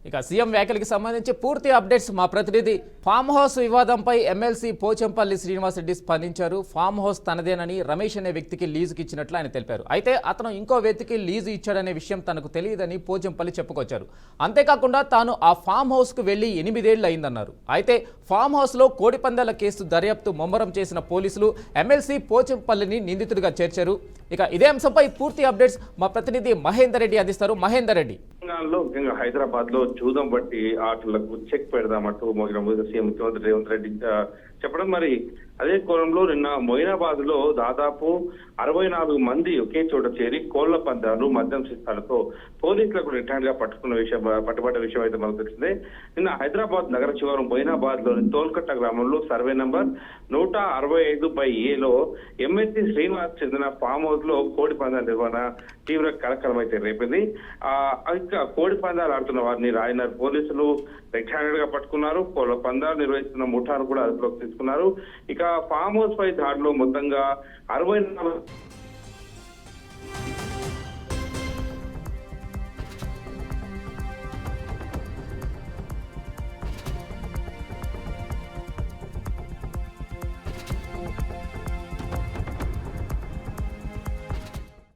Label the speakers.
Speaker 1: ఇక సీఎం వ్యాఖ్యలకు సంబంధించి పూర్తి అప్డేట్స్ మా ప్రతినిధి ఫామ్ హౌస్ వివాదంపై ఎమ్మెల్సీ పోచంపల్లి శ్రీనివాసరెడ్డి స్పందించారు. ఫామ్ హౌస్ తనదేనని రమేష్ అనే వ్యక్తికి లీజుకి ఇచ్చినట్లు ఆయన తెలిపారు. అయితే అతను ఇంకో వ్యక్తికి లీజు ఇచ్చాడనే విషయం తనకు తెలియదని పోచంపల్లి చెప్పుకొచ్చారు. అంతేకాకుండా తాను ఆ ఫామ్ హౌస్కు వెళ్లి 8 ఏళ్లు అయిందన్నారు. అయితే ఫామ్ హౌస్లో కోడిపందాల కేసు దర్యాప్తు ముమ్మరం చేసిన పోలీసులు ఎమ్మెల్సీ పోచంపల్లిని నిందితుడిగా చేర్చారు. ఇక ఇదే అంశంపై పూర్తి అప్డేట్స్ మా ప్రతినిధి మహేందర్ రెడ్డి అందిస్తారు. మహేందర్ రెడ్డి.
Speaker 2: ముఖ్యంగా హైదరాబాద్ లో జూదం బట్టి ఆటలకు చెక్ పెడదామంటూ సీఎం ముఖ్యమంత్రి రేవంత్ రెడ్డి చెప్పడం. మరి అదే కోణంలో నిన్న మొయినాబాద్ లో దాదాపు 64 మంది ఒకే చోట చేరి కోళ్ల పందాలు మద్యం శిస్తాలతో పోలీసులకు రిటర్న్ గా పట్టుబడ్డ విషయం అయితే మనకు తెలిసిందే. నిన్న హైదరాబాద్ నగర శివారు మొయినాబాద్ లోని తోల్కట్ట గ్రామంలో survey number 165/A MLC Srinivas చెందిన ఫామ్ హౌస్ లో కోడి పందాల నిర్వహణ తీవ్ర కలకలం అయితే రేపింది. ఇంకా కోడి పందాలు ఆడుతున్న వారిని రాయనగర్ పోలీసులు రెడ్ హ్యాండెడ్ గా పట్టుకున్నారు. కోళ్ల పందాలు నిర్వహిస్తున్న ముఠాను కూడా అదుపులోకి తీసుకున్నారు. ఇక ఫామ్ హౌస్ పై దాడిలో మొత్తంగా 64